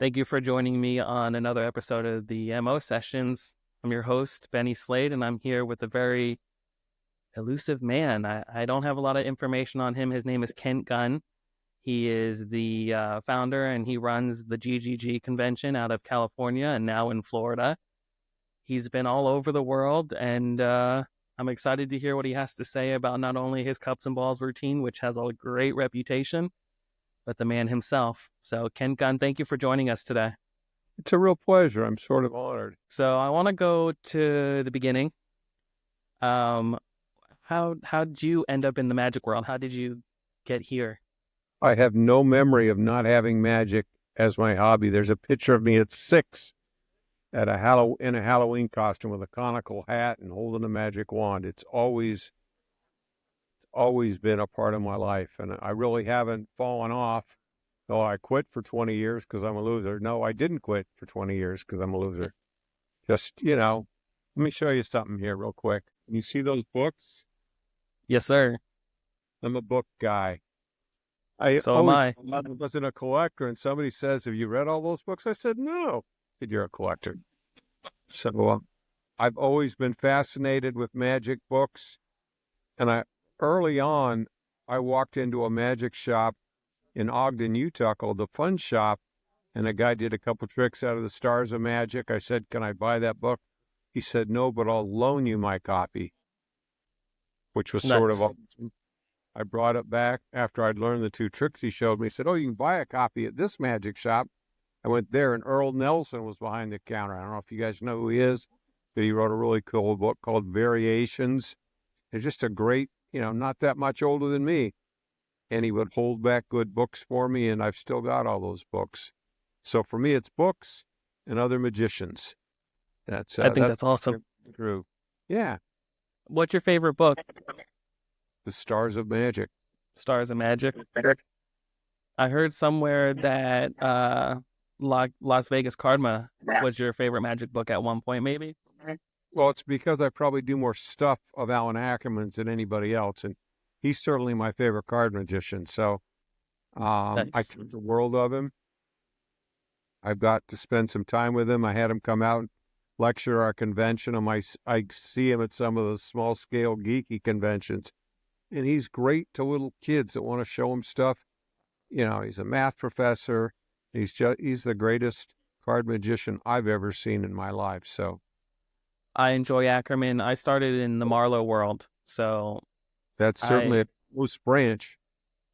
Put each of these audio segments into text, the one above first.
Thank you for joining me on another episode of the MO Sessions. I'm your host, Benny Slade, and I'm here with a very elusive man. I don't have a lot of information on him. His name is Kent Gunn. He is the founder, and he runs the GGG convention out of California and now in Florida. He's been all over the world, and I'm excited to hear what he has to say about not only his cups and balls routine, which has a great reputation, but the man himself. So, Kent Gunn, thank you for joining us today. It's a real pleasure. I'm sort of honored. So I want to go to the beginning. How did you end up in the magic world? How did you get here? I have no memory of not having magic as my hobby. There's a picture of me at 6 at in a Halloween costume with a conical hat and holding a magic wand. It's always been a part of my life, and I really haven't fallen off. Though I quit for 20 years because I'm a loser. No, I didn't quit for 20 years because I'm a loser. Just, let me show you something here real quick. Can you see those books? Yes, sir. I'm a book guy. I So am always I. wasn't a collector, and somebody says, "Have you read all those books?" I said, "No." Said, "You're a collector." So I've always been fascinated with magic books, and early on I walked into a magic shop in Ogden, Utah, called the Fun Shop, and a guy did a couple tricks out of the Stars of Magic. I said, "Can I buy that book?" He said, "No, but I'll loan you my copy," which was sort of Nice. awesome. I brought it back after I'd learned the 2 tricks he showed me. He said, "Oh, you can buy a copy at this magic shop." I went there, and Earl Nelson was behind the counter. I don't know if you guys know who he is, but he wrote a really cool book called Variations. It's just a great, not that much older than me. And he would hold back good books for me, and I've still got all those books. So for me, it's books and other magicians. I think That's that's awesome. true. Yeah, What's your favorite book? the Stars of Magic. Stars of Magic. I heard somewhere that Las Vegas Karma was your favorite magic book at one point, maybe? Well, it's because I probably do more stuff of Alan Ackerman's than anybody else, and he's certainly my favorite card magician. So I Nice. think the world of him. I've got to spend some time with him. I had him come out and lecture our convention. I see him at some of the small-scale geeky conventions, and he's great to little kids that want to show him stuff. He's a math professor. He's the greatest card magician I've ever seen in my life. So I enjoy Ackerman. I started in the Marlowe world, so that's certainly I a close branch.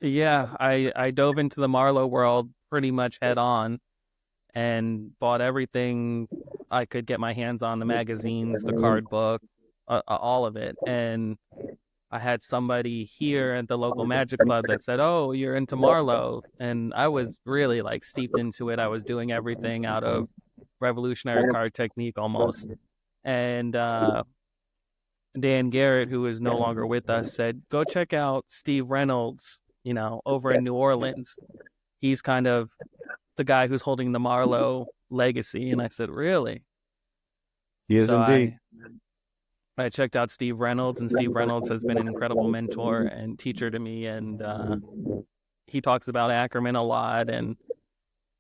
I dove into the Marlowe world pretty much head on and bought everything I could get my hands on, the magazines, the card book, all of it. And I had somebody here at the local magic club that said, "Oh, you're into Marlowe." And I was really like steeped into it. I was doing everything out of revolutionary card technique almost. And Dan Garrett, who is no longer with us, said, "Go check out Steve Reynolds, over in New Orleans. He's kind of the guy who's holding the Marlowe legacy." And I said, "Really?" He is So indeed. I checked out Steve Reynolds, and Steve Reynolds has been an incredible mentor and teacher to me. And he talks about Ackerman a lot, and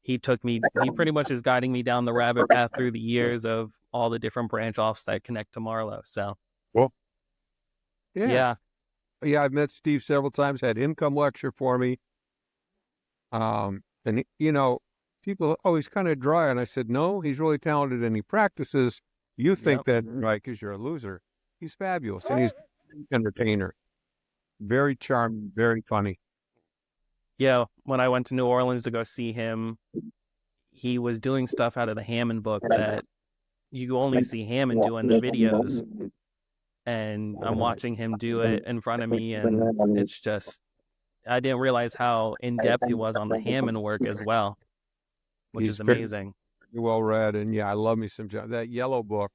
he pretty much is guiding me down the rabbit path through the years of all the different branch offs that connect to Marlowe. So, Well, yeah. yeah, Yeah, I've met Steve several times, had him come lecture for me. And people always kind of dry. And I said, "No, he's really talented and he practices. You think yep. that, right, because you're a loser. He's fabulous. And he's an entertainer. Very charming, very funny." Yeah, when I went to New Orleans to go see him, he was doing stuff out of the Hammond book that you only see Hammond do in the videos. And I'm watching him do it in front of me, and it's just, I didn't realize how in depth he was on the Hammond work as well, which He's is very amazing. well read. And yeah, I love me some John. That yellow book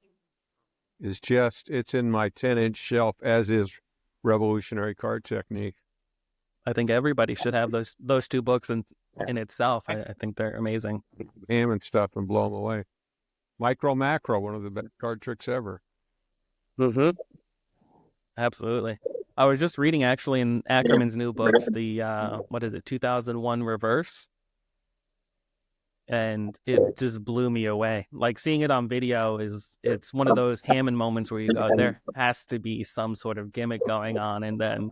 is it's in my 10-inch shelf, as is Revolutionary Card Technique. I think everybody should have those two books in itself. I think they're amazing. Hammond stuff and blow them away. Micro Macro, one of the best card tricks ever. Mm-hmm. Absolutely. I was just reading actually in Ackerman's new books, the what is it, 2001 Reverse. and it just blew me away. Like seeing it on video it's one of those Hammond moments where you go, there has to be some sort of gimmick going on, and then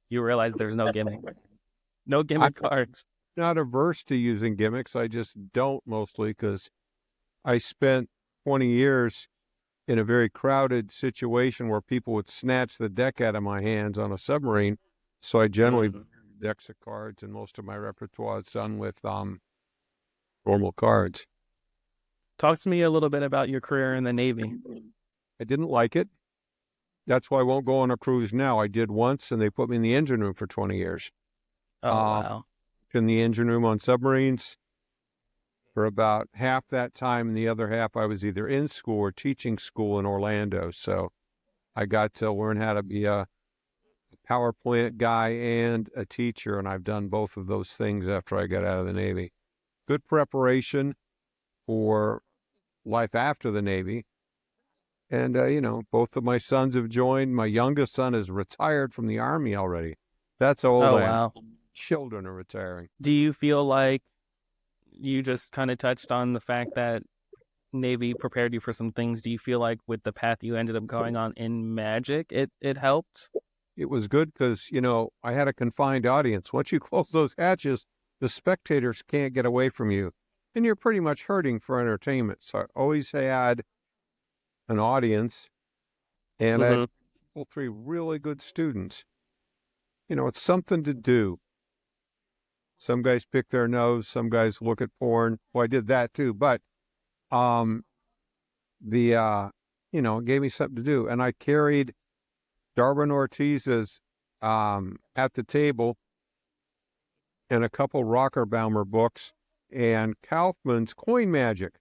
you realize there's no gimmick, no I'm gimmick cards. not averse to using gimmicks. I just don't, mostly because I spent 20 years in a very crowded situation where people would snatch the deck out of my hands on a submarine. So I generally Mm. decks of cards, and most of my repertoire is done with normal cards. Talk to me a little bit about your career in the Navy. I didn't like it. That's why I won't go on a cruise now. I did once, and they put me in the engine room for 20 years. Oh, Um, wow. in the engine room on submarines for about half that time, and the other half I was either in school or teaching school in Orlando. So I got to learn how to be a power plant guy and a teacher, and I've done both of those things after I got out of the Navy. Good preparation for life after the Navy. And, both of my sons have joined. My youngest son is retired from the Army already. That's how old Oh, I am. wow. Children are retiring. Do you feel like you just kind of touched on the fact that Navy prepared you for some things? Do you feel like with the path you ended up going on in Magic, it helped? It was good because, I had a confined audience. Once you close those hatches, the spectators can't get away from you. And you're pretty much hurting for entertainment. So I always had an audience, and I had Mm-hmm. three really good students. It's something to do. Some guys pick their nose, some guys look at porn. Well, I did that too, but um the it gave me something to do. And I carried Darwin Ortiz's At the Table and a couple Rockerbaumer books and Kaufman's Coin Magic.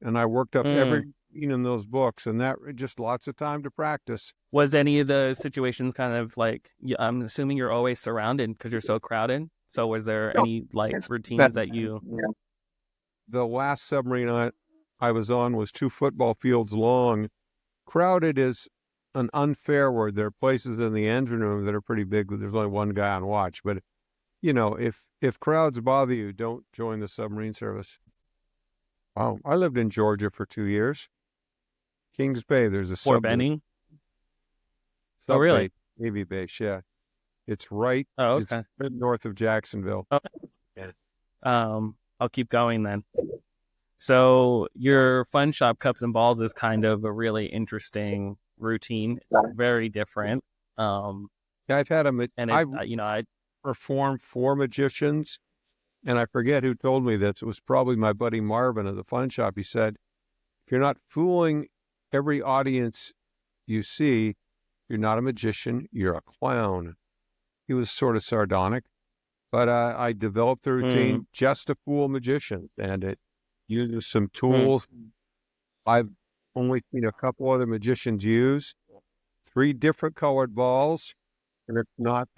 And I worked up every Mm. scene in those books, and that just lots of time to practice. Was any of the situations kind of like, I'm assuming you're always surrounded because you're so crowded. So was there No, any like that routines that you? the last submarine I was on was 2 football fields long. Crowded is an unfair word. There are places in the engine room that are pretty big, but there's only one guy on watch. But if crowds bother you, don't join the submarine service. Wow, I lived in Georgia for 2 years. Kings Bay, there's a Fort Benning? Oh, sub really? base, Navy base. Yeah, it's Oh, it's okay. north of Jacksonville. Oh, Yeah. I'll keep going then. So your Fun Shop Cups and Balls is kind of a really interesting routine. It's very different. Um, Yeah, and it's I've I performed for magicians, and I forget who told me this. It was probably my buddy Marvin of the Fun Shop. He said, if you're not fooling every audience you see, you're not a magician, you're a clown. He was sort of sardonic, but I developed the mm, routine just to fool magicians, and it uses some mm, tools I've only seen a couple other magicians use. 3 different colored balls, and it's not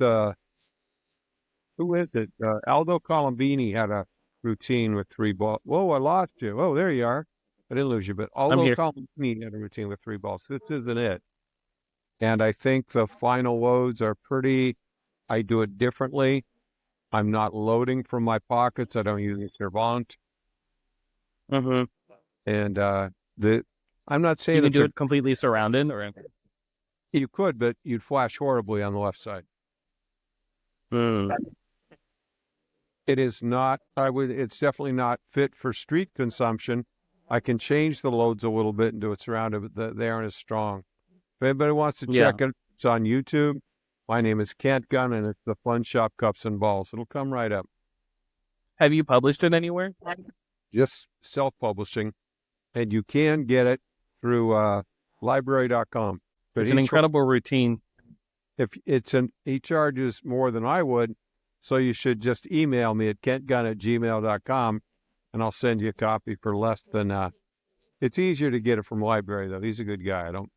who is it? Aldo Colombini had a routine with 3 balls. Whoa, I lost you. Oh, there you are. I didn't lose you, but I'm Aldo here. Colombini had a routine with 3 balls. This isn't it. And I think the final loads are I do it differently. I'm not loading from my pockets. I don't use a servant. Mm-hmm. And the I'm not You saying can it's do a it completely surrounded, or you could, but you'd flash horribly on the left side. mm, It is not, it's definitely not fit for street consumption. I can change the loads a little bit and do it surrounded, but they aren't as strong. If anybody wants to yeah. check it, it's on YouTube. My name is Kent Gunn, and it's the Fun Shop Cups and Balls. It'll come right up. Have you published it anywhere? Just self-publishing, and you can get it through library.com. But It's an incredible routine. he charges more than I would, so you should just email me at kentgunn@gmail.com, and I'll send you a copy for less than. It's easier to get it from library though. He's a good guy. I don't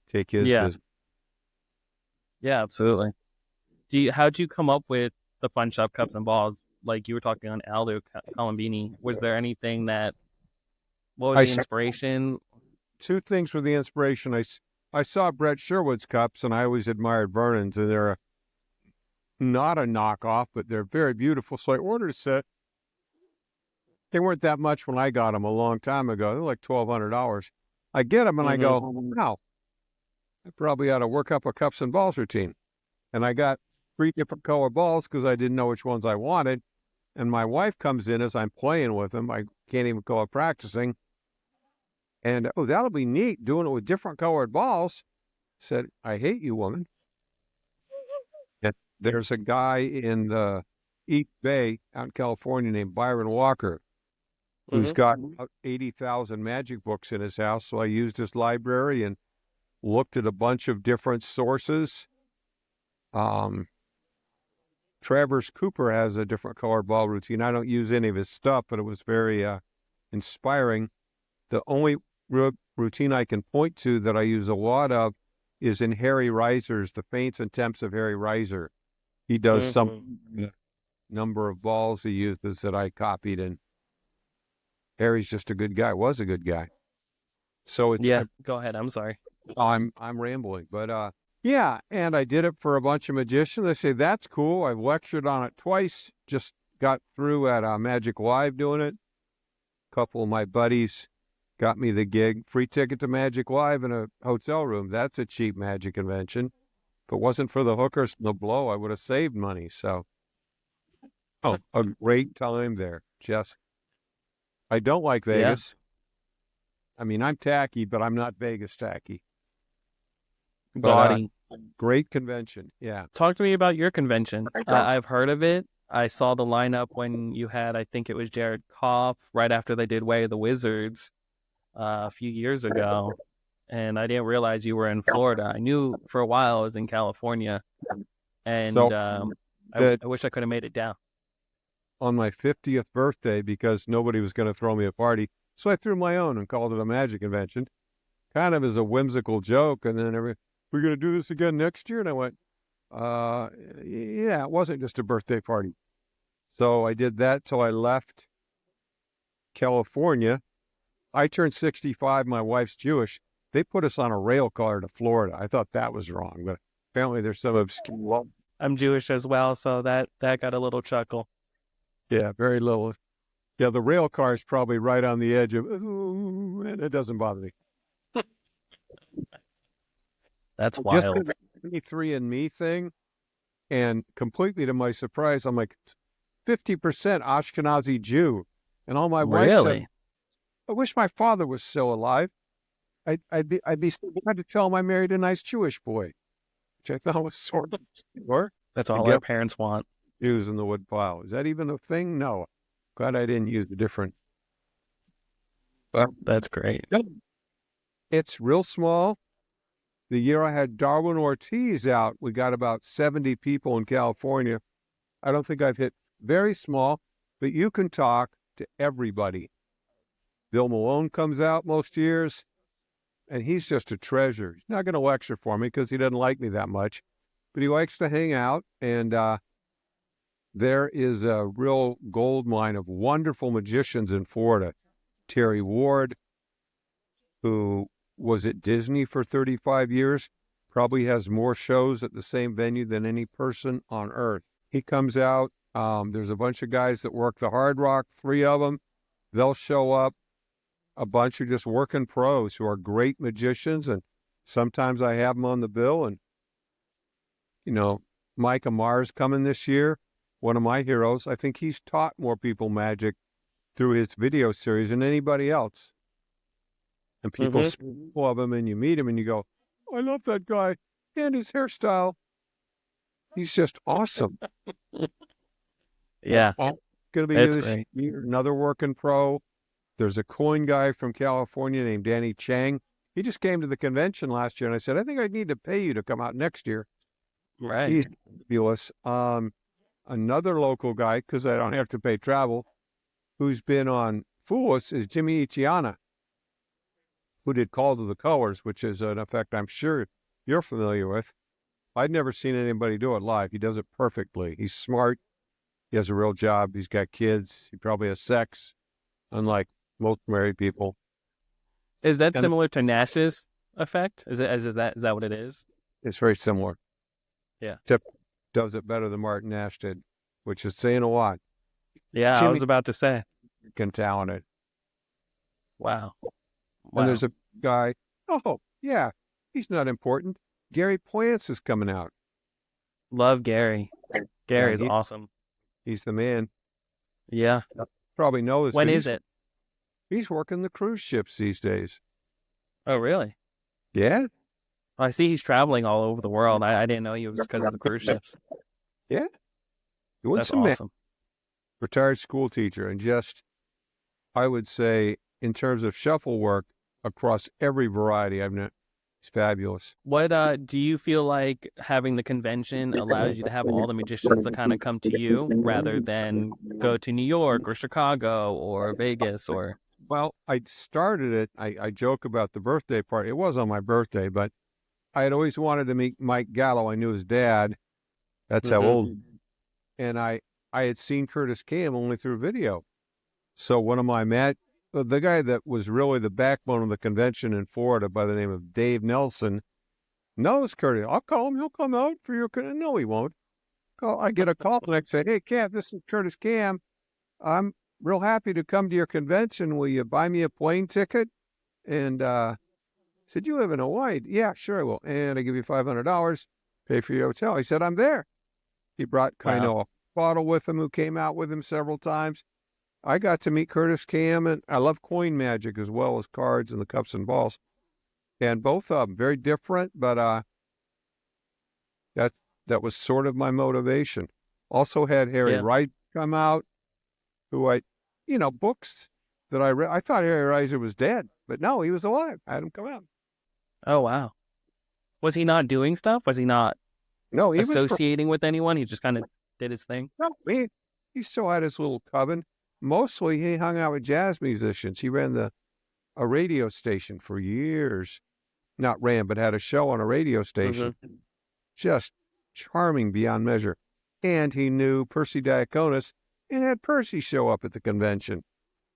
take his Yeah. business. Yeah, absolutely. How'd you come up with the Fun Shop Cups and Balls? Like you were talking on Aldo Colombini. Was there anything what was I the inspiration? 2 things were the inspiration. I saw Brett Sherwood's cups, and I always admired Vernon's, and they're not a knockoff, but they're very beautiful. So I ordered a set. They weren't that much when I got them a long time ago. They're like $1,200. I get them and I go, wow, I probably ought to work up a cups and balls routine. And I got 3 different color balls because I didn't know which ones I wanted. And my wife comes in as I'm playing with them. I can't even call it practicing. And, oh, that'll be neat doing it with different colored balls. Said, I hate you, woman. And there's a guy in the East Bay out in California named Byron Walker, who's got about 80,000 magic books in his house. So I used his library and looked at a bunch of different sources. Travers Cooper has a different color ball routine. I don't use any of his stuff, but it was very inspiring. The only routine I can point to that I use a lot of is in Harry Reiser's, The Feints and Temps of Harry Reiser. He does some number of balls he uses that I copied, and Harry's just a good guy, was a good guy. So it's go ahead. I'm sorry. I'm rambling, but yeah, and I did it for a bunch of magicians. They say, that's cool. I've lectured on it twice. Just got through at Magic Live doing it. A couple of my buddies got me the gig. Free ticket to Magic Live in a hotel room. That's a cheap magic convention. If it wasn't for the hookers and the blow, I would have saved money. So, a great time there. Just, I don't like Vegas. I mean, I'm tacky, but I'm not Vegas tacky. Gaudy. Great convention. Yeah. Talk to me about your convention. I've heard of it. I saw the lineup when you had, I think it was Jared Koff, right after they did Way of the Wizards a few years ago. And I didn't realize you were in Florida. I knew for a while I was in California. And So, I wish I could have made it down. On my 50th birthday, because nobody was going to throw me a party, so I threw my own and called it a magic convention, kind of as a whimsical joke. And then we're going to do this again next year? And I went, yeah, it wasn't just a birthday party. So I did that till I left California. I turned 65. My wife's Jewish. They put us on a rail car to Florida. I thought that was wrong, but apparently there's some obscure. I'm Jewish as well, so that got a little chuckle. Yeah, very little. Yeah, the rail car is probably right on the edge of, ooh, and it doesn't bother me. That's wild. Just the 23andMe thing, and completely to my surprise, I'm like 50% Ashkenazi Jew, and all my wife said, I wish my father was still alive. I'd be so glad to tell him I married a nice Jewish boy, which I thought was sort of sure. That's all our parents want. Jews in the woodpile. Is that even a thing? No. Glad I didn't use a different. But that's great. It's real small. The year I had Darwin Ortiz out, we got about 70 people in California. I don't think I've hit very small, but you can talk to everybody. Bill Malone comes out most years, and he's just a treasure. He's not going to lecture for me because he doesn't like me that much, but he likes to hang out, and there is a real gold mine of wonderful magicians in Florida. Terry Ward, who was at Disney for 35 years, probably has more shows at the same venue than any person on earth. He comes out. There's a bunch of guys that work the Hard Rock, 3 of them. They'll show up. A bunch of just working pros who are great magicians, and sometimes I have them on the bill. And, Mike Amar's coming this year, one of my heroes. I think he's taught more people magic through his video series than anybody else. And people speak of him, and you meet him, and you go, I love that guy and his hairstyle. He's just awesome. Yeah. Going to be That's this great. year, another working pro. There's a coin guy from California named Danny Chang. He just came to the convention last year, and I said, I think I need to pay you to come out next year. Right. He's fabulous. Another local guy, because I don't have to pay travel, who's been on Fool Us is Jimmy Ichiana, who did Call to the Colors, which is an effect I'm sure you're familiar with. I'd never seen anybody do it live. He does it perfectly. He's smart. He has a real job. He's got kids. He probably has sex, unlike most married people. Is that similar to Nash's effect? Is that what it is? It's very similar. Yeah. Tip does it better than Martin Nash did, which is saying a lot. Yeah, I was about to say. and talented. Wow. And Wow. there's a guy, oh, yeah, he's not important. Gary Plants is coming out. Love Gary. Yeah, Gary's awesome. he's the man. Yeah. Probably knows, When but is it? he's working the cruise ships these days. Oh, really? Yeah, I see he's traveling all over the world. I didn't know he was because of the cruise ships. yeah, doing That's some man. awesome. Retired school teacher, and just I would say in terms of shuffle work across every variety, I've known, he's fabulous. What do you feel like having the convention allows you to have all the magicians to kind of come to you rather than go to New York or Chicago or Vegas or Well, I started it. I joke about the birthday party. It was on my birthday, but I had always wanted to meet Mike Gallo. I knew his dad. That's how Mhm. old. And I had seen Curtis Cam only through video. So one of my the guy that was really the backbone of the convention in Florida by the name of Dave Nelson knows Curtis. I'll call him. He'll come out for your. No, he won't. I get a call the next day. Hey, Cam, this is Curtis Cam. I'm real happy to come to your convention. Will you buy me a plane ticket? And he said, you live in Hawaii? Yeah, sure I will. And I give you $500, pay for your hotel. He said, I'm there. He brought Wow. Kaino Bottle with him, who came out with him several times. I got to meet Curtis Cam, and I love coin magic as well as cards and the cups and balls. And both of them very different, but that that was sort of my motivation. Also had Harry Yeah. Wright come out, who books that I read. I thought Harry Reiser was dead, but no, he was alive. I had him come out. Oh, wow. Was he not doing stuff? Was he not No, he was. associating with anyone? He just kind of did his thing? No, he still had his little coven. Mostly, he hung out with jazz musicians. He ran a radio station for years. Not ran, but had a show on a radio station. Mm-hmm. Just charming beyond measure. And he knew Percy Diaconis and had Percy show up at the convention.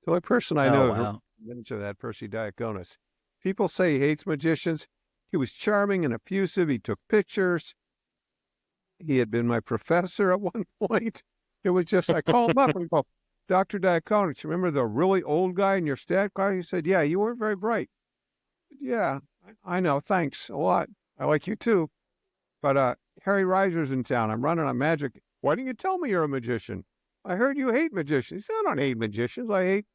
The only person I Oh, know to wow. mention that Percy Diaconis. People say he hates magicians. He was charming and effusive. He took pictures. He had been my professor at one point. It was just, I called him up and go, Dr. Diaconis, remember the really old guy in your stat class? He said, yeah, you weren't very bright. Yeah, I know. Thanks a lot. I like you too. But Harry Reiser's in town. I'm running on magic. Why didn't you tell me you're a magician? I heard you hate magicians. He said, I don't hate magicians. I hate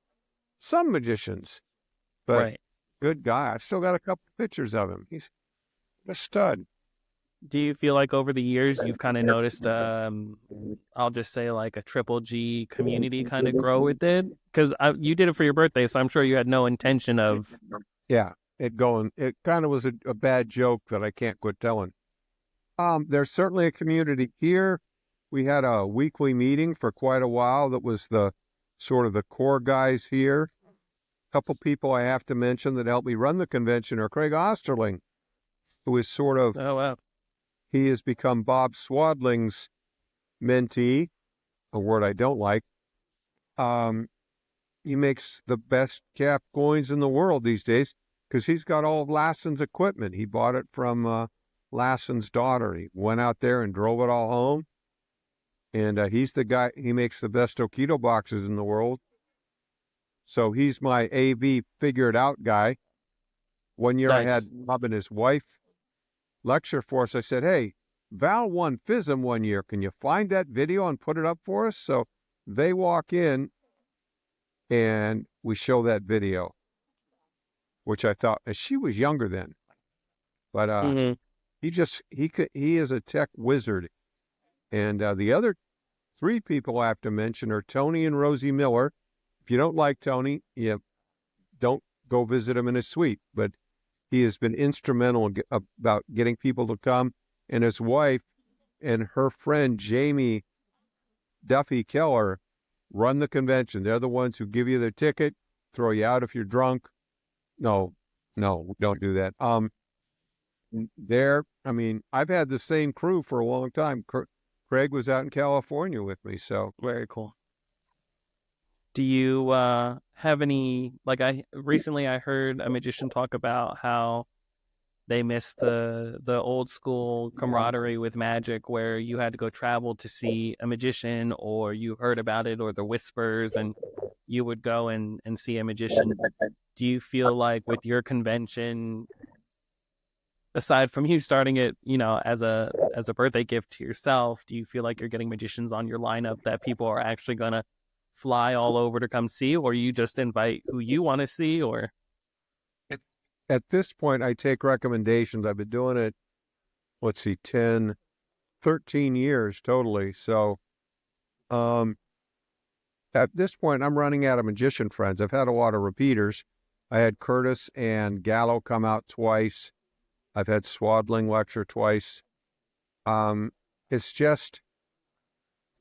some magicians. But Right. good guy. I still got a couple pictures of him. He's a stud. Do you feel like over the years you've kind of noticed, I'll just say like a Triple G community kind of grow with it? Because you did it for your birthday, so I'm sure you had no intention of. Yeah, it kind of was a bad joke that I can't quit telling. There's certainly a community here. We had a weekly meeting for quite a while that was the sort of the core guys here. A couple people I have to mention that helped me run the convention are Craig Osterling, who is sort of, Oh, wow. he has become Bob Swadling's mentee, a word I don't like. He makes the best cap coins in the world these days because he's got all of Lassen's equipment. He bought it from Lassen's daughter. He went out there and drove it all home. And he's the guy, he makes the best Okido boxes in the world. So he's my AV figured out guy. One year I had Nice. Bob and his wife lecture for us. I said, hey, Val won FISM one year. Can you find that video and put it up for us? So they walk in and we show that video, which I thought, and she was younger then, but Mm-hmm. he is a tech wizard. And the other three people I have to mention are Tony and Rosie Miller. If you don't like Tony, you don't go visit him in his suite, but he has been instrumental about getting people to come. And his wife and her friend, Jamie Duffy Keller, run the convention. They're the ones who give you the ticket, throw you out if you're drunk. No, don't do that. I've had the same crew for a long time. Craig was out in California with me, so. Very cool. Do you have any, like I recently I heard a magician talk about how They miss the old school camaraderie with magic, where you had to go travel to see a magician, or you heard about it, or the whispers, and you would go and see a magician. Do you feel like with your convention, aside from you starting it, as a birthday gift to yourself, do you feel like you're getting magicians on your lineup that people are actually gonna fly all over to come see, or you just invite who you want to see? Or At this point, I take recommendations. I've been doing it, let's see, 10, 13 years totally. So at this point, I'm running out of magician friends. I've had a lot of repeaters. I had Curtis and Gallo come out twice. I've had Swadling lecture twice. Um, it's just,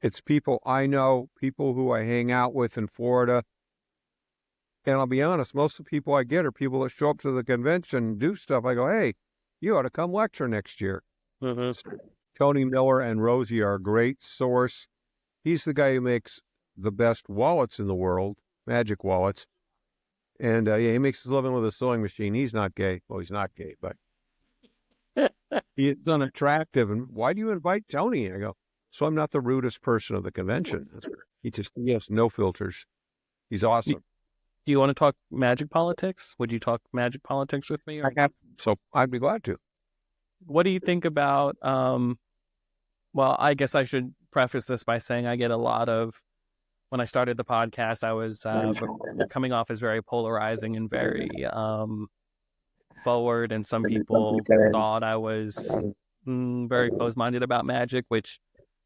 it's people I know, people who I hang out with in Florida. And I'll be honest, most of the people I get are people that show up to the convention and do stuff. I go, hey, you ought to come lecture next year. Tony Miller and Rosie are a great source. He's the guy who makes the best wallets in the world, magic wallets. And yeah, he makes his living with a sewing machine. He's not gay. Well, he's not gay, but he's unattractive. And why do you invite Tony? I go, so I'm not the rudest person of the convention. He has no filters. He's awesome. do you want to talk magic politics? Would you talk magic politics with me? Or So I'd be glad to. what do you think about? Well, I guess I should preface this by saying I get a lot of. When I started the podcast, I was coming off as very polarizing and very forward, and some people thought I was very close-minded about magic, which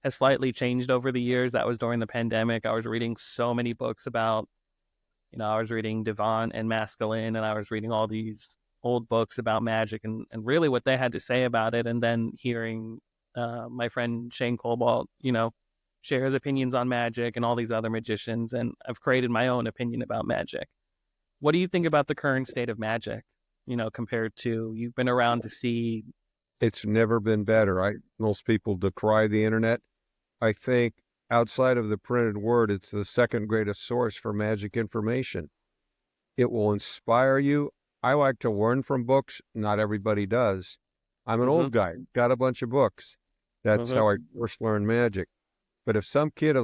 has slightly changed over the years. That was during the pandemic. I was reading so many books about, I was reading Devon and Masculine, and I was reading all these old books about magic and really what they had to say about it, and then hearing my friend Shane Cobalt, share his opinions on magic and all these other magicians, and I've created my own opinion about magic. What do you think about the current state of magic, compared to, you've been around to see? It's never been better. Most people decry the internet. I think outside of the printed word, it's the second greatest source for magic information. It will inspire you. I like to learn from books. Not everybody does. I'm an old guy, got a bunch of books. That's how I first learned magic. But if some kid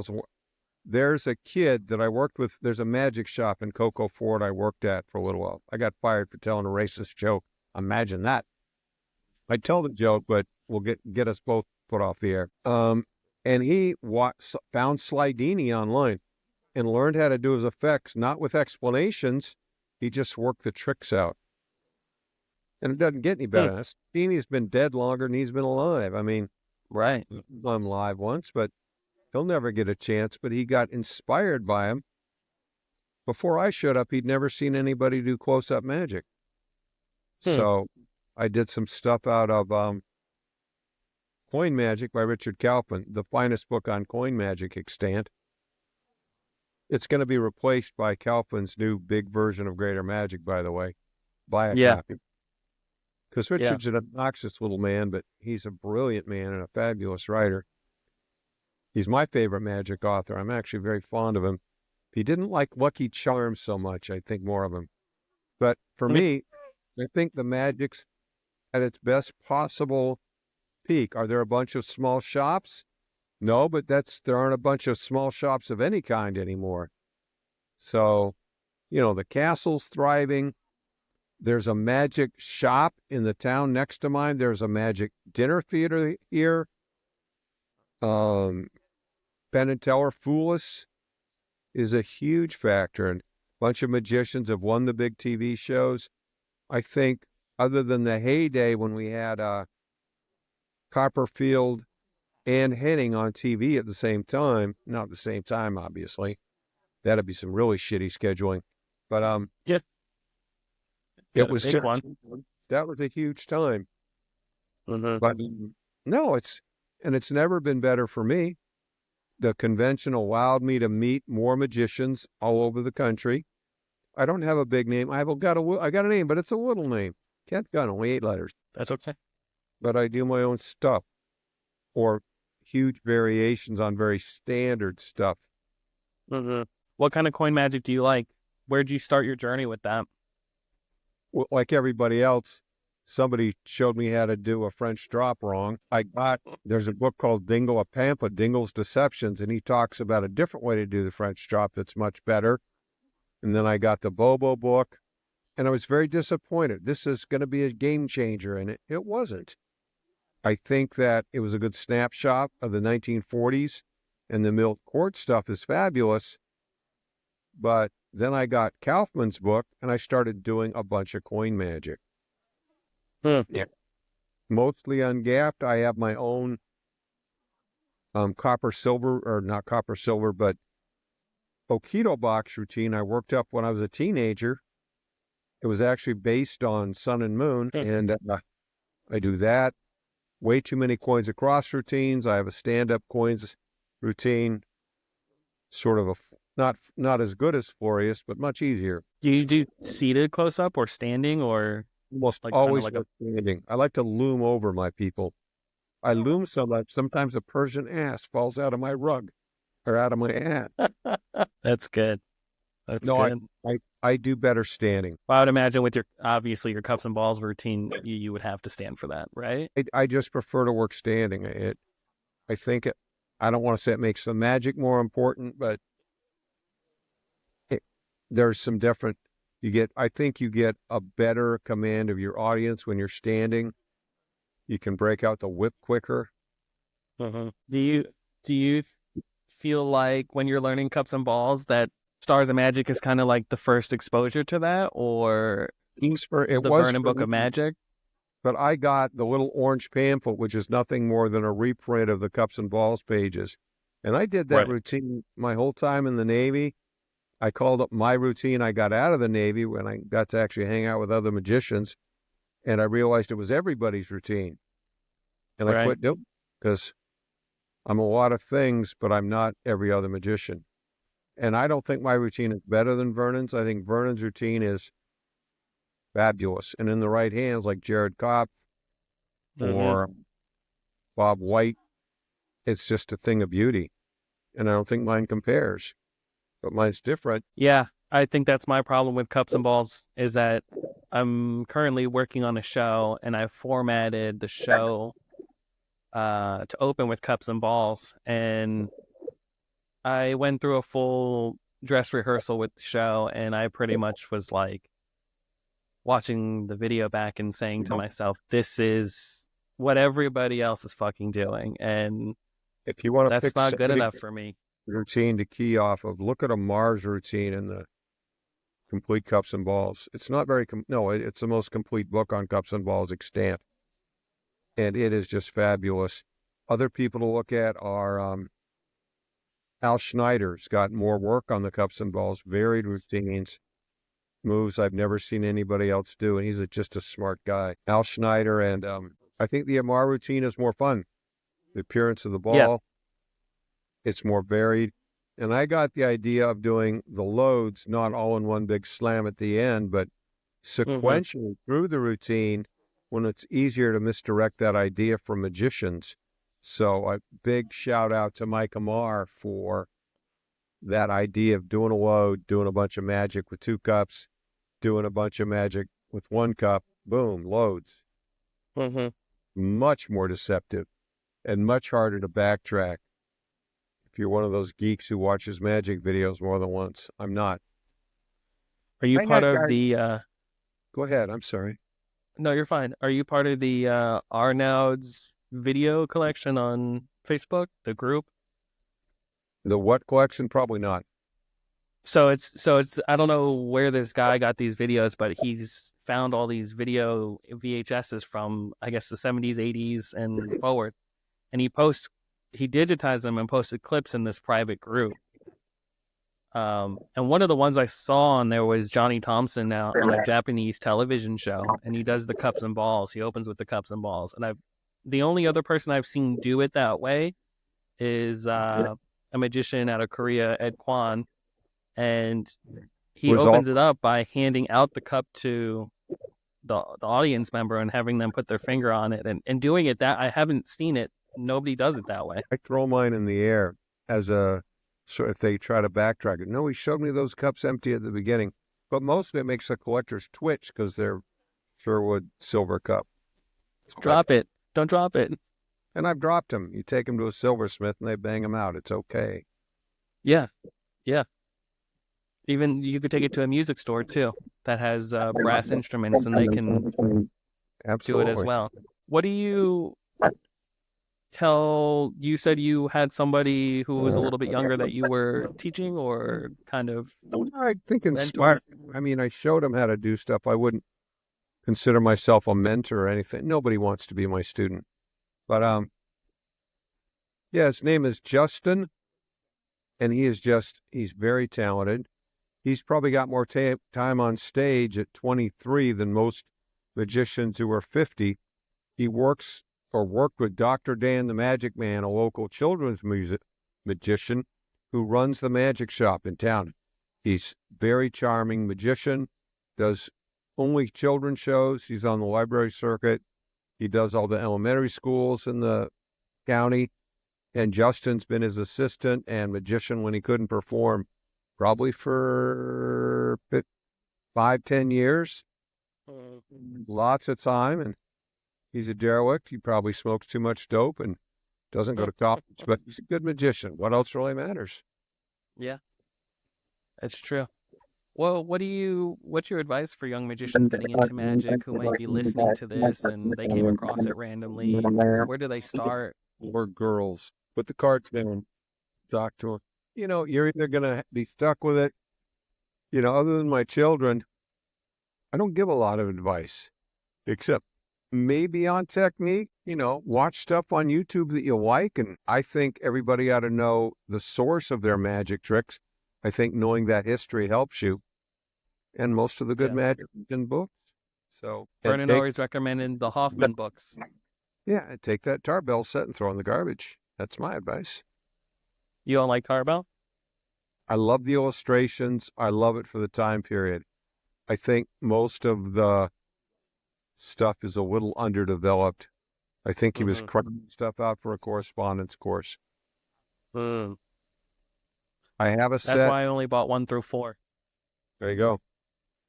there's a kid that I worked with, there's a magic shop in Cocoa Ford I worked at for a little while. I got fired for telling a racist joke. Imagine that. I tell the joke, but we'll get us both put off the air. And he found Slade online and learned how to do his effects, not with explanations. He just worked the tricks out. And it doesn't get any better. Slade has been dead longer than he's been alive. I mean, Right. I'm live once, but he'll never get a chance. But he got inspired by him. Before I showed up, he'd never seen anybody do close-up magic. So I did some stuff out of Coin Magic by Richard Kaufman, the finest book on coin magic extant. It's going to be replaced by Kaufman's new big version of Greater Magic, by the way. Buy a copy. Because Richard's an obnoxious little man, but he's a brilliant man and a fabulous writer. He's my favorite magic author. I'm actually very fond of him. If he didn't like Lucky Charms so much, I'd think more of him. But for me, I think the magic's at its best possible peak. Are there a bunch of small shops? No, but there aren't a bunch of small shops of any kind anymore. So, the castle's thriving. There's a magic shop in the town next to mine. There's a magic dinner theater here. Penn and Teller Foolis is a huge factor, and a bunch of magicians have won the big TV shows. I think other than the heyday when we had Copperfield and Henning on TV at the same time, not at the same time, obviously. That'd be some really shitty scheduling. But it was just one. That was a huge time. But no, it's never been better for me. The convention allowed me to meet more magicians all over the country. I don't have a big name. I got a name, but it's a little name. Kent Gunn, only 8 letters. That's okay. But I do my own stuff, or huge variations on very standard stuff. What kind of coin magic do you like? Where'd you start your journey with that? Well, like everybody else, somebody showed me how to do a French drop wrong. There's a book called Dingle, a pamphlet, Dingle's Deceptions, and he talks about a different way to do the French drop that's much better. And then I got the Bobo book, and I was very disappointed. This is going to be a game changer, and it wasn't. I think that it was a good snapshot of the 1940s, and the Milt Court stuff is fabulous. But then I got Kaufman's book, and I started doing a bunch of coin magic. Yeah. Mostly ungapped. I have my own copper silver, or not copper silver, but Okido box routine I worked up when I was a teenager. It was actually based on Sun and Moon, and I do that. Way too many coins across routines. I have a stand-up coins routine, sort of not as good as Florius, but much easier. Do you do seated close-up or standing, or almost like always like standing? I like to loom over my people. I loom so much, sometimes a Persian ass falls out of my rug or out of my hat. That's good. That's good. I do better standing. Well, I would imagine with your cups and balls routine, you would have to stand for that, right? I just prefer to work standing. I think I don't want to say it makes the magic more important, but there's some different. I think you get a better command of your audience when you're standing. You can break out the whip quicker. Do you feel like when you're learning cups and balls that Stars of Magic is kind of like the first exposure to that, or the Vernon Book of Magic? But I got the little orange pamphlet, which is nothing more than a reprint of the Cups and Balls pages. And I did that routine my whole time in the Navy. I called up my routine. I got out of the Navy when I got to actually hang out with other magicians, and I realized it was everybody's routine. And I quit doing it because I'm a lot of things, but I'm not every other magician. And I don't think my routine is better than Vernon's. I think Vernon's routine is fabulous. And in the right hands, like Jared Kopp or Bob White, it's just a thing of beauty. And I don't think mine compares, but mine's different. Yeah, I think that's my problem with Cups and Balls is that I'm currently working on a show, and I formatted the show to open with Cups and Balls. And I went through a full dress rehearsal with the show, and I pretty much was like watching the video back and saying to myself, this is what everybody else is fucking doing. And if you want to that's not good enough for me. Routine to key off of, look at a Mars routine in the Complete Cups and Balls. It's not very, it's the most complete book on Cups and Balls extant. And it is just fabulous. Other people to look at are Al Schneider's got more work on the Cups and Balls, varied routines, moves I've never seen anybody else do, and he's just a smart guy. Al Schneider, and I think the Amar routine is more fun. The appearance of the ball, it's more varied. And I got the idea of doing the loads, not all in one big slam at the end, but sequentially through the routine when it's easier to misdirect that idea for magicians. So a big shout out to Mike Amar for that idea of doing a load, doing a bunch of magic with 2 cups, doing a bunch of magic with 1 cup, boom, loads. Much more deceptive and much harder to backtrack. If you're one of those geeks who watches magic videos more than once, I'm not. Are you part of the... Go ahead, I'm sorry. No, you're fine. Are you part of the Arnaud's video collection on Facebook, the group? The what collection? Probably not. So it's I don't know where this guy got these videos, but he's found all these video VHSs from, I guess, the 70s, 80s and forward. And he digitized them and posted clips in this private group. And one of the ones I saw on there was Johnny Thompson now on a Japanese television show, and he does the Cups and Balls. He opens with the Cups and Balls. And the only other person I've seen do it that way is a magician out of Korea, Ed Kwan, and he opens it up by handing out the cup to the audience member and having them put their finger on it and doing it that I haven't seen it. Nobody does it that way. I throw mine in the air as a sort if they try to backtrack it. No, he showed me those cups empty at the beginning, but most of it makes the collectors twitch because they're Sherwood silver cup. Drop it. Don't drop it. And I've dropped them. You take them to a silversmith and they bang them out. It's okay. Yeah. Yeah. Even you could take it to a music store too that has brass instruments and they can do it as Absolutely. well. What do you you said you had somebody who was a little bit younger that you were teaching or kind of I think mentor? I mean, I showed him how to do stuff. I wouldn't consider myself a mentor or anything. Nobody wants to be my student. But yeah, his name is Justin, and he's very talented. He's probably got more time on stage at 23 than most magicians who are 50. He works or worked with Dr. Dan the Magic Man, a local children's magician who runs the magic shop in town. He's very charming magician, does only children's shows. He's on the library circuit. He does all the elementary schools in the county. And Justin's been his assistant and magician when he couldn't perform, probably for 5-10 years. Lots of time. And he's a derelict. He probably smokes too much dope and doesn't go to college, but he's a good magician. What else really matters? Yeah, it's true. Well, what's your advice for young magicians getting into magic who might be listening to this and they came across it randomly? Where do they start? Or girls. Put the cards down. Talk to them. You're either going to be stuck with it. Other than my children, I don't give a lot of advice, except maybe on technique. Watch stuff on YouTube that you like. And I think everybody ought to know the source of their magic tricks. I think knowing that history helps you. And most of the good magic in books. So Vernon always recommended the Hoffman books. Yeah, take that tarbell set and throw in the garbage. That's my advice. You don't like tarbell? I love the illustrations. I love it for the time period. I think most of the stuff is a little underdeveloped. I think he was cranking stuff out for a correspondence course. I have a set. That's why I only bought 1 through 4. There you go.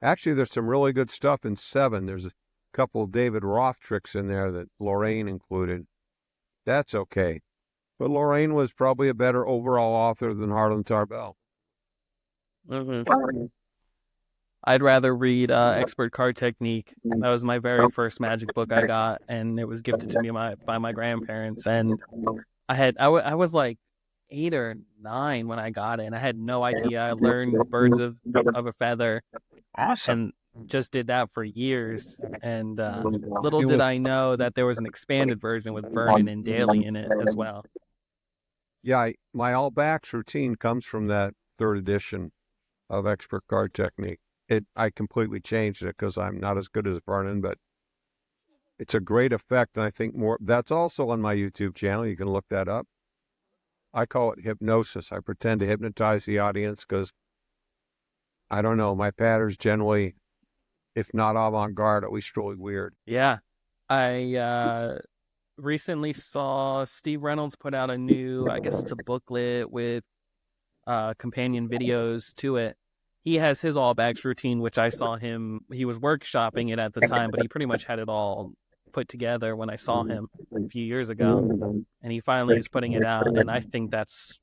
Actually, there's some really good stuff in 7. There's a couple of David Roth tricks in there that Lorraine included. That's okay. But Lorraine was probably a better overall author than Harlan Tarbell. I'd rather read Expert Card Technique. That was my very first magic book I got, and it was gifted to me by my grandparents. And I was like 8 or 9 when I got it, and I had no idea. I learned Birds of a Feather. Awesome. And just did that for years. And little did I know that there was an expanded version with Vernon and Daly in it as well. Yeah, my all backs routine comes from that 3rd edition of Expert Card Technique. I completely changed it because I'm not as good as Vernon, but it's a great effect. And I think that's also on my YouTube channel. You can look that up. I call it hypnosis. I pretend to hypnotize the audience because I don't know, my patterns generally, if not avant-garde, at least really weird. Yeah. I recently saw Steve Reynolds put out a new, I guess it's a booklet with companion videos to it. He has his all bags routine, which I saw he was workshopping it at the time, but he pretty much had it all put together when I saw him a few years ago. And he finally is putting it out. And I think that's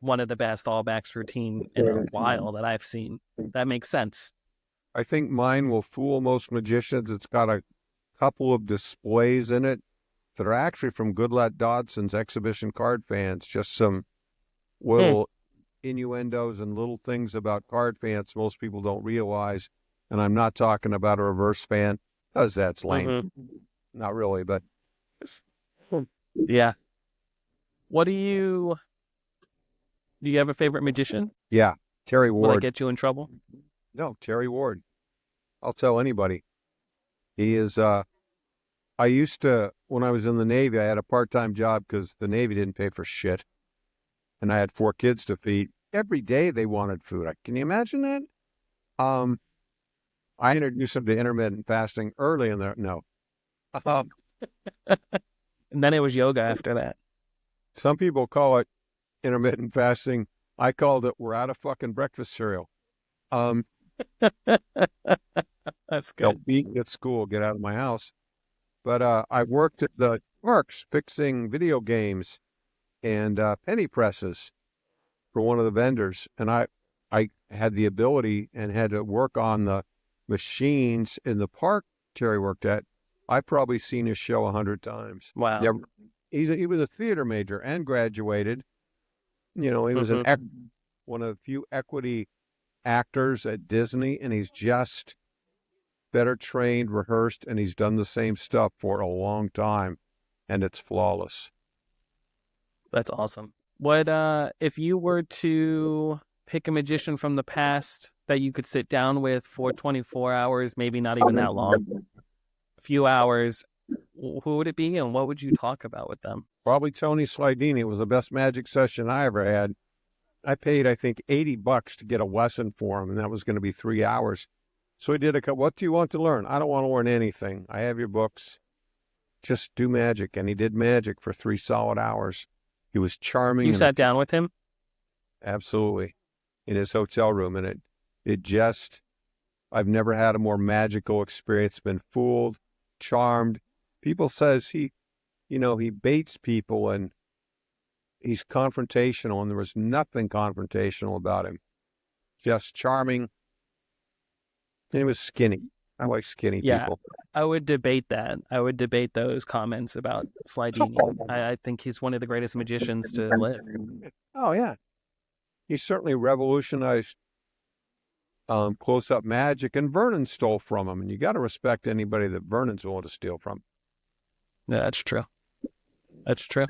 one of the best all backs routine in a while that I've seen. That makes sense. I think mine will fool most magicians. It's got a couple of displays in it that are actually from Goodlat Dodson's exhibition card fans. Just some little innuendos and little things about card fans most people don't realize. And I'm not talking about a reverse fan, because that's lame. Not really, but yeah. Do you have a favorite magician? Yeah, Terry Ward. Will that get you in trouble? No, Terry Ward. I'll tell anybody. He is, I used to, when I was in the Navy, I had a part-time job because the Navy didn't pay for shit. And I had 4 kids to feed. Every day they wanted food. Can you imagine that? I introduced them to intermittent fasting early in there. No. And then it was yoga after that. Some people call it intermittent fasting. I called it, we're out of fucking breakfast cereal. That's That's They'll good. beat me at school, get out of my house. But I worked at the works fixing video games and penny presses for one of the vendors, and I had the ability and had to work on the machines in the park Terry worked at. I probably seen his show 100 times. Wow. Never. He was a theater major and graduated. You know, he was one of the few equity actors at Disney, and he's just better trained, rehearsed, and he's done the same stuff for a long time, and it's flawless. That's awesome. What if you were to pick a magician from the past that you could sit down with for 24 hours, maybe not even that long, a few hours, who would it be and what would you talk about with them? Probably Tony Slade. It was the best magic session I ever had. I paid, I think, $80 to get a lesson for him, and that was going to be 3 hours. So he did what do you want to learn? I don't want to learn anything. I have your books. Just do magic. And he did magic for 3 solid hours. He was charming. You sat down with him? Absolutely. In his hotel room. And I've never had a more magical experience. Been fooled, charmed. People says he baits people and he's confrontational, and there was nothing confrontational about him. Just charming. And he was skinny. I like skinny people. I would debate that. I would debate those comments about Slade. I think he's one of the greatest magicians to live. Oh, yeah. He certainly revolutionized close-up magic, and Vernon stole from him. And you got to respect anybody that Vernon's willing to steal from. Yeah, that's true. That's true.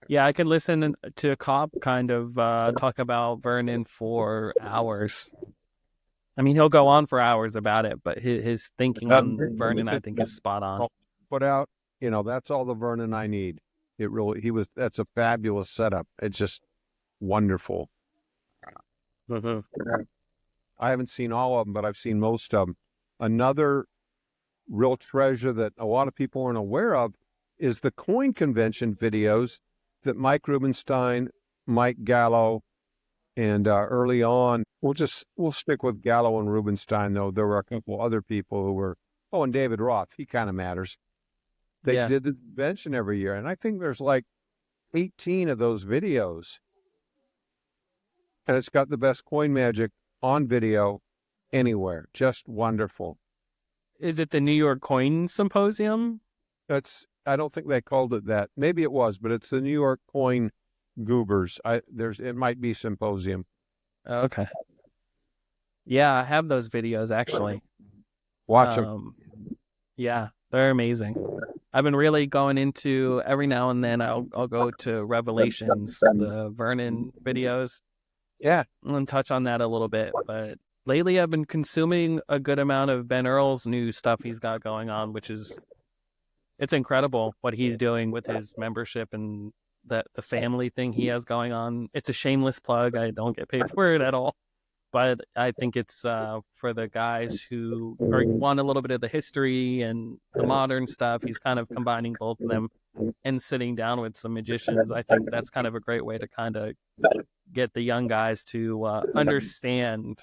Yeah, I could listen to a cop kind of talk about Vernon for hours. I mean, he'll go on for hours about it, but his thinking on Vernon, I think, is spot on. Put out, that's all the Vernon I need. That's a fabulous setup. It's just wonderful. Mm-hmm. I haven't seen all of them, but I've seen most of them. Another real treasure that a lot of people aren't aware of is the coin convention videos that Mike Rubenstein, Mike Gallo, and early on, we'll stick with Gallo and Rubenstein, though there were a couple other people who were, and David Roth, he kind of matters. They did the convention every year, and I think there's like 18 of those videos. And it's got the best coin magic on video anywhere. Just wonderful. Is it the New York Coin Symposium? I don't think they called it that. Maybe it was, but it's the New York Coin Goobers. It might be Symposium. Okay. Yeah, I have those videos actually. Watch them. Yeah, they're amazing. I've been really going into every now and then. I'll go to Revelations, the Vernon videos. Yeah, and touch on that a little bit. But lately, I've been consuming a good amount of Ben Earl's new stuff he's got going on, it's incredible what he's doing with his membership and the family thing he has going on. It's a shameless plug. I don't get paid for it at all. But I think it's for the guys who want a little bit of the history and the modern stuff. He's kind of combining both of them and sitting down with some magicians. I think that's kind of a great way to kind of get the young guys to understand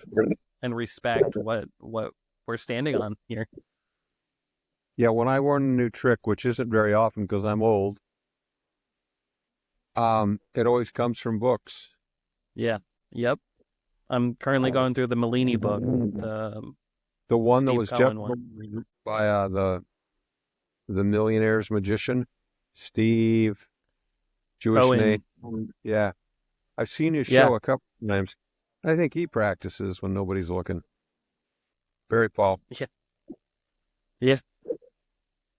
and respect what we're standing on here. Yeah, when I learn a new trick, which isn't very often because I'm old, it always comes from books. Yeah. Yep. I'm currently going through the Mellini book, the one Steve that was Cohen just by the Millionaire's Magician, Steve, Jewish Cohen. name. Yeah, I've seen his show a couple of times. I think he practices when nobody's looking. Barry Paul. Yeah.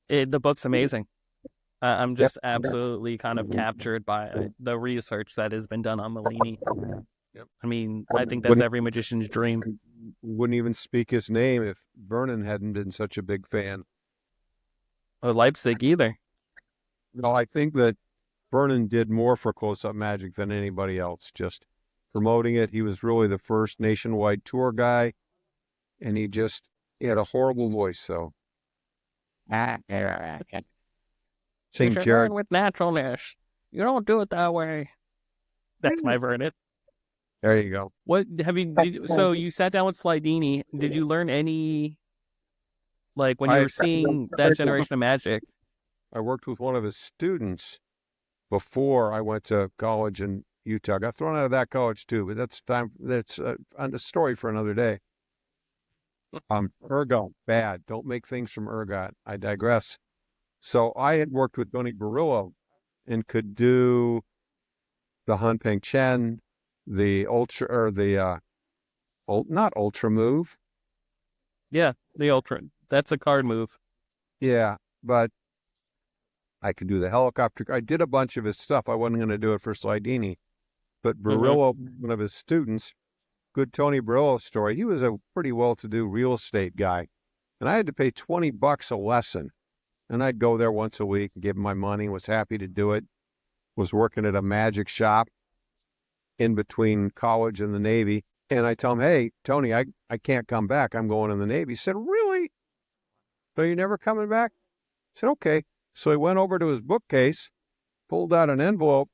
The book's amazing. I'm just absolutely kind of captured by the research that has been done on Mellini. Yep. I mean, I think that's every magician's dream. Wouldn't even speak his name if Vernon hadn't been such a big fan. Or Leipzig either. No, I think that Vernon did more for close-up magic than anybody else, just promoting it. He was really the first nationwide tour guy, and he had a horrible voice, so. You should learn with naturalness. You don't do it that way. That's my Vernon. There you go. What have you? So you sat down with Slidini. Did you learn any like when you I were seeing that generation of magic? I worked with one of his students before I went to college in Utah. I got thrown out of that college too, but that's a story for another day. Ergot, bad. Don't make things from ergot. I digress. So I had worked with Tony Barillo and could do the Han Peng Chen, the ultra or the not ultra move. Yeah, the ultra. That's a card move. Yeah, but I could do the helicopter. I did a bunch of his stuff. I wasn't going to do it for Slidini, but Hmm. Barillo, one of his students, good Tony Barillo story. He was a pretty well-to-do real estate guy, and I had to pay $20 a lesson. And I'd go there once a week and give him my money. Was happy to do it. Was working at a magic shop in between college and the Navy. And I tell him, hey, Tony, I can't come back. I'm going in the Navy. He said, really? So you're never coming back? I said, okay. So he went over to his bookcase, pulled out an envelope,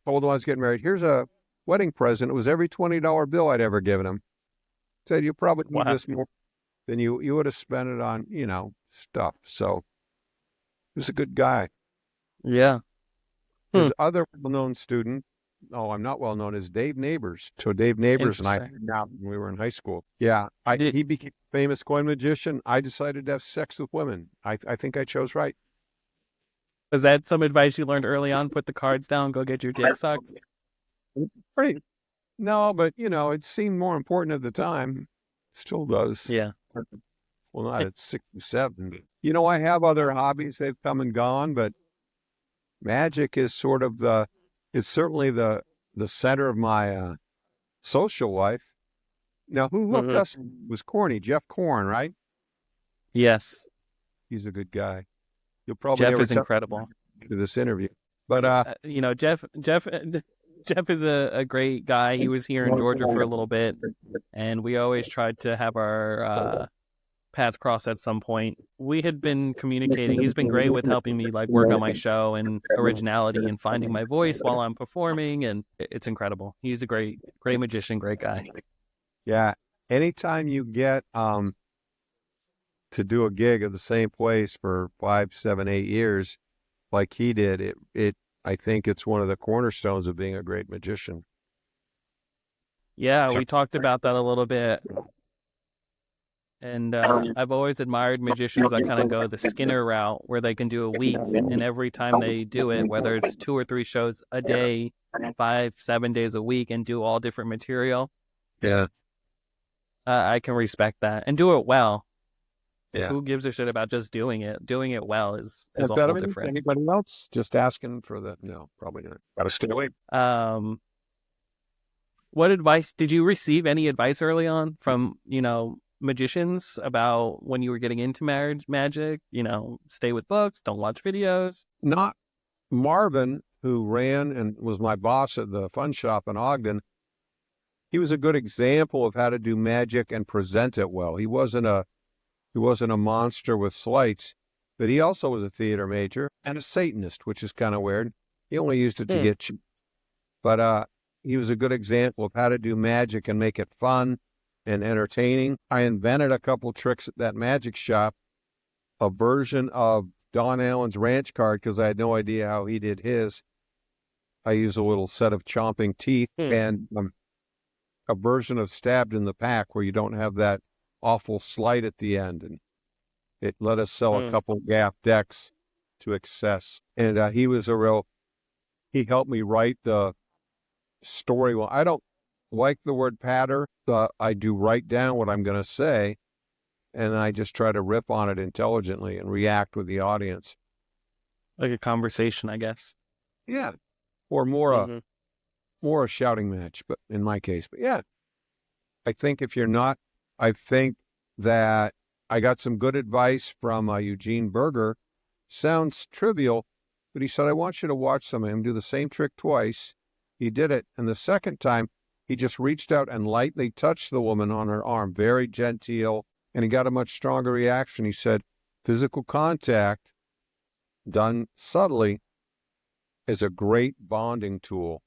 told him I was getting married. Here's a wedding present. It was every $20 bill I'd ever given him. Said, you probably need Wow. this more than you would have spent it on, stuff. So he was a good guy. Yeah. Hmm. His other well-known student, I'm not well-known, is Dave Neighbors. So Dave Neighbors and I Interesting. hung out when we were in high school. Yeah, Did he became a famous coin magician. I decided to have sex with women. I think I chose right. Was that some advice you learned early on? Put the cards down, go get your dick sucked. Pretty, no, but, it seemed more important at the time. Still does. Yeah. Well, not at 67. I have other hobbies. They've come and gone, but magic is certainly the center of my social life. Now, who hooked Hmm. us was Corny, Jeff Korn, right? Yes. He's a good guy. You'll probably Jeff never is tell incredible. to this interview. But Jeff is a great guy. He was here in Georgia for a little bit, and we always tried to have our paths cross at some point. We had been communicating. He's been great with helping me like work on my show and originality and finding my voice while I'm performing, and it's incredible. He's a great magician, great guy. yeah, anytime you get to do a gig at the same place for 5, 7, 8 years, like he did, I think it's one of the cornerstones of being a great magician. Yeah, we talked about that a little bit. And I've always admired magicians that kind of go the Skinner route where they can do a week. And every time they do it, whether it's 2 or 3 shows a day, 5, 7 days a week, and do all different material, Yeah, I can respect that and do it well. yeah. Who gives a shit about just doing it? Doing it well is Is a that whole different. anybody else? Just asking for the, no, probably not. Gotta stay away. Um, what advice did you receive? Any advice early on from magicians about when you were getting into marriage magic? Stay with books, don't watch videos. Not Marvin, who ran and was my boss at the fun shop in Ogden. He was a good example of how to do magic and present it well. He wasn't a monster with sleights, but he also was a theater major and a Satanist, which is kind of weird. He only used it to get cheap. But he was a good example of how to do magic and make it fun and entertaining. I invented a couple tricks at that magic shop, a version of Don Allen's ranch card, because I had no idea how he did his. I used a little set of chomping teeth and a version of Stabbed in the Pack where you don't have that awful sleight at the end. And it let us sell a couple gap decks to excess. And he helped me write the story. Well, I don't like the word patter. I do write down what I'm going to say, and I just try to rip on it intelligently and react with the audience. Like a conversation, I guess. Yeah. Or more a shouting match, but in my case. But yeah, I think I think that I got some good advice from Eugene Berger. Sounds trivial, but he said, I want you to watch some of him do the same trick twice. He did it. And the second time, he just reached out and lightly touched the woman on her arm, very genteel, and he got a much stronger reaction. He said, physical contact done subtly is a great bonding tool.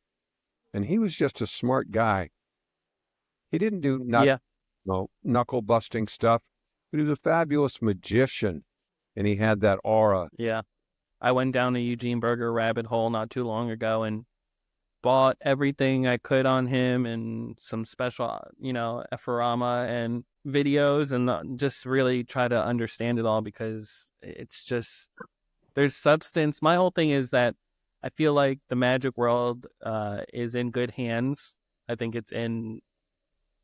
And he was just a smart guy. He didn't do Yeah. knuckle busting stuff, but he was a fabulous magician, and he had that aura. Yeah. I went down a Eugene Berger rabbit hole not too long ago and bought everything I could on him and some special, Ephorama and videos, and just really try to understand it all, because it's just, there's substance. My whole thing is that I feel like the magic world is in good hands. I think it's in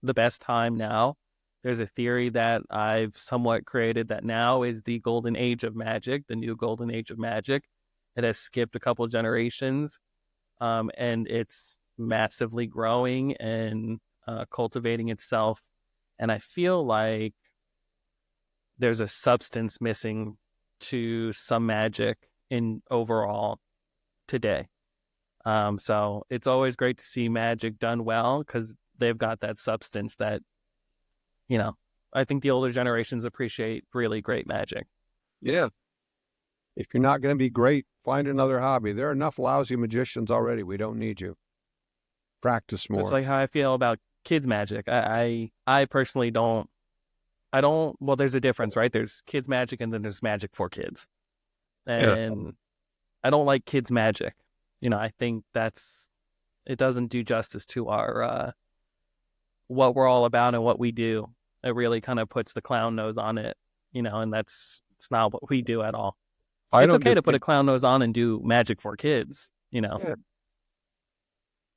the best time now. There's a theory that I've somewhat created that now is the golden age of magic, the new golden age of magic. It has skipped a couple generations, and it's massively growing and cultivating itself. And I feel like there's a substance missing to some magic in overall today. So it's always great to see magic done well, because they've got that substance that, I think the older generations appreciate really great magic. Yeah. If you're not going to be great, find another hobby. There are enough lousy magicians already. We don't need you. Practice It's more. like how I feel about kids magic. I personally don't. I don't. Well, there's a difference, right? There's kids magic, and then there's magic for kids, Yeah. and I don't like kids magic. I think it doesn't do justice to our what we're all about and what we do. It really kind of puts the clown nose on it, and it's not what we do at all. I It's don't okay do to put a kids. clown nose on and do magic for kids. Yeah.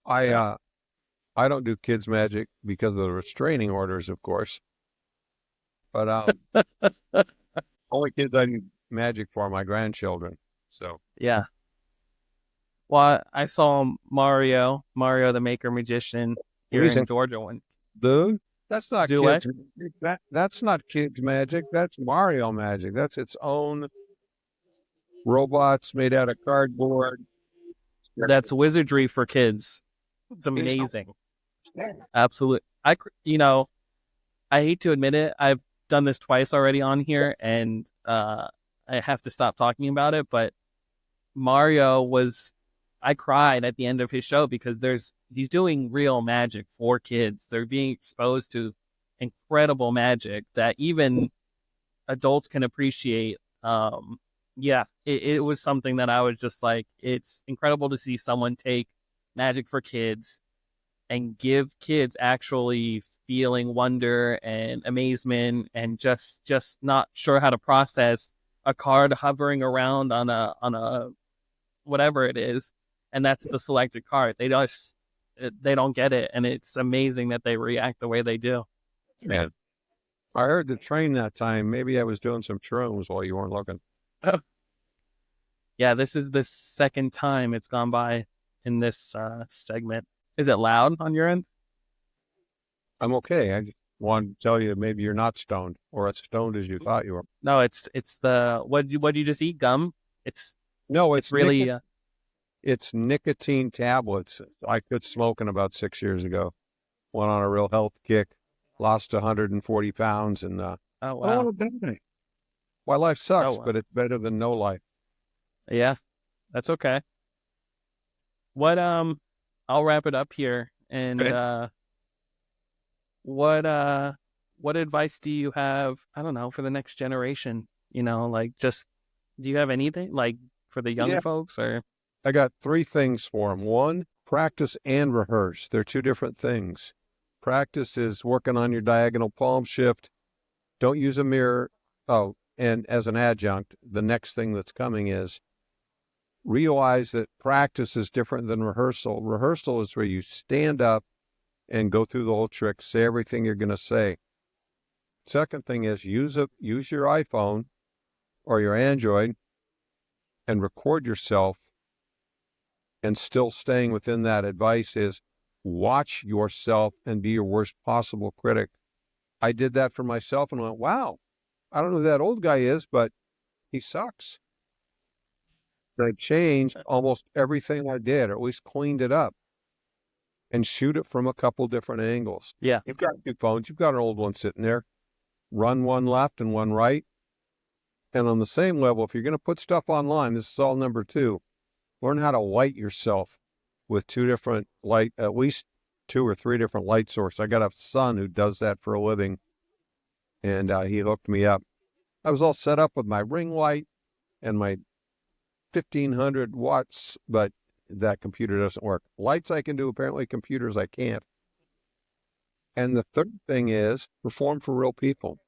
I So I don't do kids magic because of the restraining orders, of course. But only kids I do magic for are my grandchildren. So yeah. Well, I saw Mario the Maker Magician here in reason, Georgia one. dude, that's not Do I? kids magic. That's not kids magic. That's Mario magic. That's its own robots made out of cardboard. That's wizardry for kids. It's amazing. Absolutely. I hate to admit it. I've done this twice already on here, and I have to stop talking about it. But I cried at the end of his show, because he's doing real magic for kids. They're being exposed to incredible magic that even adults can appreciate. Yeah, it was something that I was just like, it's incredible to see someone take magic for kids and give kids actually feeling wonder and amazement, and just not sure how to process a card hovering around on a whatever it is, and that's the selected card. They don't get it, and it's amazing that they react the way they do. Man, I heard the train that time. Maybe I was doing some shrooms while you weren't looking. Yeah, this is the second time it's gone by in this segment. Is it loud on your end? I'm okay. I just wanted to tell you maybe you're not stoned or as stoned as you thought you were. No, it's the what you just eat, gum? It's No, it's really it's nicotine tablets. I quit smoking about 6 years ago. Went on a real health kick, lost 140 pounds, and oh oh, wow. my life Oh sucks, wow. but it's better than no life. Yeah, that's okay. What I'll wrap it up here, and Okay. what what advice do you have, I don't know, for the next generation? Like, just, do you have anything like for the younger Yeah, folks, or I got three things for them. One, practice and rehearse. They're two different things. Practice is working on your diagonal palm shift. Don't use a mirror. Oh, and as an adjunct, the next thing that's coming is realize that practice is different than rehearsal. Rehearsal is where you stand up and go through the whole trick, say everything you're going to say. Second thing is use your iPhone or your Android and record yourself, and still staying within that advice is watch yourself and be your worst possible critic. I did that for myself and went, wow, I don't know who that old guy is, but he sucks. I changed almost everything I did, or at least cleaned it up, and shoot it from a couple different angles. yeah, You've got two phones. You've got an old one sitting there. Run one left and one right. And on the same level, if you're going to put stuff online, this is all number two, learn how to light yourself with two different light, at least 2 or 3 different light sources. I got a son who does that for a living, and he hooked me up. I was all set up with my ring light and my 1,500 watts, but that computer doesn't work. Lights I can do, apparently computers I can't. And the third thing is perform for real people.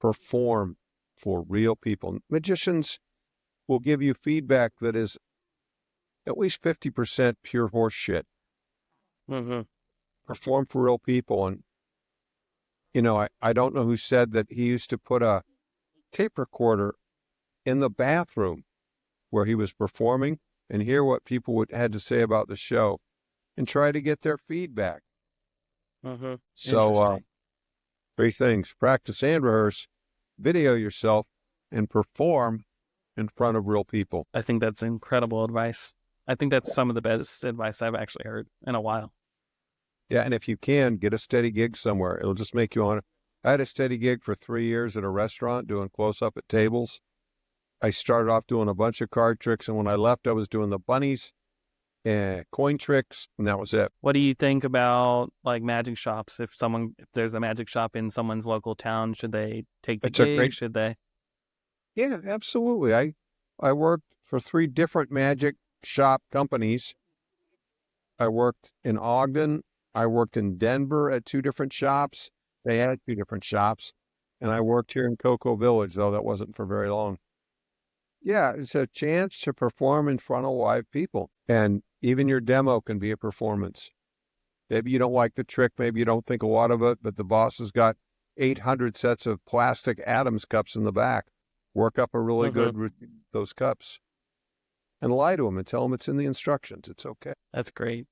Perform for real people. Magicians will give you feedback that is at least 50% pure horse shit. Mm-hmm. Perform for real people. And, I don't know who said that he used to put a tape recorder in the bathroom where he was performing and hear what people had to say about the show and try to get their feedback. Mm-hmm. So, Interesting. 3 things: practice and rehearse, video yourself, and perform in front of real people. I think that's incredible advice. I think that's some of the best advice I've actually heard in a while. Yeah, and if you can, get a steady gig somewhere. It'll just make you want to. I had a steady gig for 3 years at a restaurant doing close-up at tables. I started off doing a bunch of card tricks, and when I left, I was doing the bunnies and coin tricks, and that was it. What do you think about like magic shops? If there's a magic shop in someone's local town, should they take the It's a gig? great. Should they? Yeah, absolutely. I worked for 3 different magic shop companies. I worked in Ogden. I worked in Denver at 2 different shops. They had 2 different shops. And I worked here in Cocoa Village, though that wasn't for very long. Yeah, it's a chance to perform in front of live people. And even your demo can be a performance. Maybe you don't like the trick. Maybe you don't think a lot of it, but the boss has got 800 sets of plastic Adams cups in the back. Work up a really Mm-hmm. good routine with those cups and lie to them and tell them it's in the instructions. It's okay. That's great.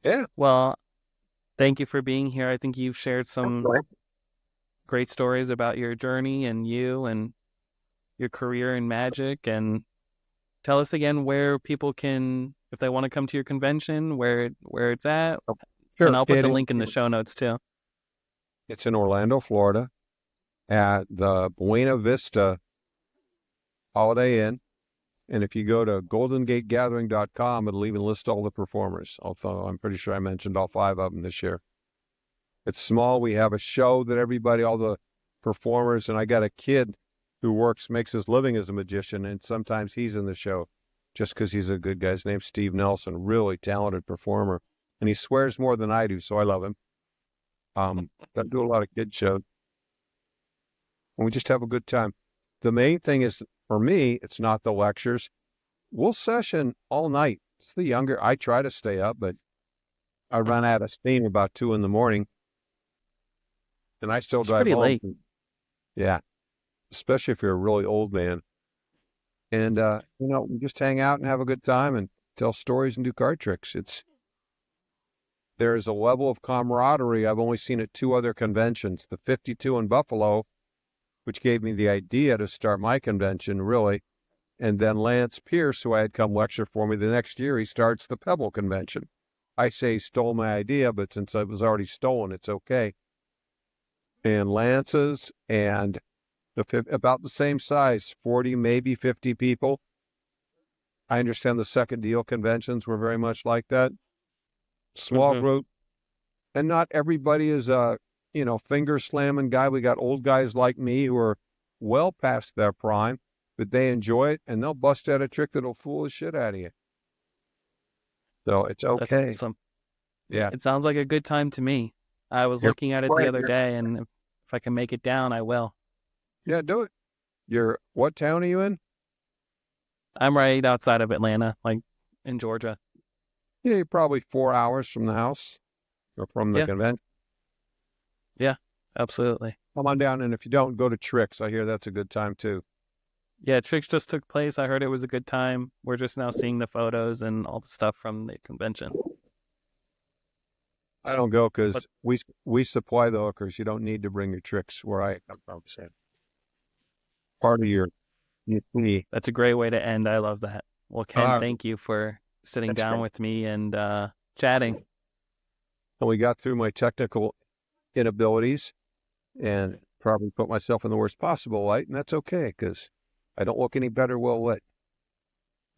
Yeah. Well, thank you for being here. I think you've shared some Right. great stories about your journey and you and your career in magic. And tell us again where people can, if they want to come to your convention, where it's at. And Sure. I'll put the link in the show notes too. It's in Orlando, Florida, at the Buena Vista Holiday Inn. And if you go to goldengategathering.com, it'll even list all the performers. Although I'm pretty sure I mentioned all 5 of them this year. It's small. We have a show that all the performers, and I got a kid who makes his living as a magician, and sometimes he's in the show just because he's a good guy. His name's Steve Nelson, really talented performer. And he swears more than I do, so I love him. I do a lot of kid shows. And we just have a good time. The main thing is, for me, it's not the lectures. We'll session all night. I try to stay up, but I run out of steam about 2 a.m. and I still It's drive pretty home. late. Yeah, especially if you're a really old man. And, we just hang out and have a good time and tell stories and do card tricks. There is a level of camaraderie I've only seen at 2 other conventions, the 52 in Buffalo, which gave me the idea to start my convention, really. And then Lance Pierce, who I had come lecture for me the next year, he starts the Pebble Convention. I say he stole my idea, but since it was already stolen, it's okay. And Lance's and about the same size, 40, maybe 50 people. I understand the second deal conventions were very much like that. Small Mm-hmm. group. And not everybody is a, finger slamming guy. We got old guys like me who are well past their prime, but they enjoy it and they'll bust out a trick that'll fool the shit out of you. So it's That's okay. awesome. Yeah. It sounds like a good time to me. I was looking at it the other day, and if I can make it down, I will. Yeah, do it. What town are you in? I'm right outside of Atlanta, like in Georgia. Yeah, you're probably 4 hours from the house or from the Yeah, convention. yeah, absolutely. Come on down, and if you don't, go to Tricks. I hear that's a good time too. Yeah, Tricks just took place. I heard it was a good time. We're just now seeing the photos and all the stuff from the convention. I don't go But because we supply the hookers. You don't need to bring your tricks where I come from. So part of your me. that's a great way to end. I love that. Well, Ken, thank you for sitting That's down great. with me and chatting. And we got through my technical inabilities and probably put myself in the worst possible light, and that's okay because I don't look any better well lit.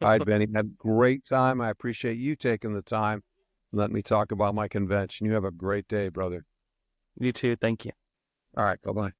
All right, Benny, had a great time. I appreciate you taking the time. Let me talk about my convention. You have a great day, brother. You too. Thank you. All right. Bye-bye.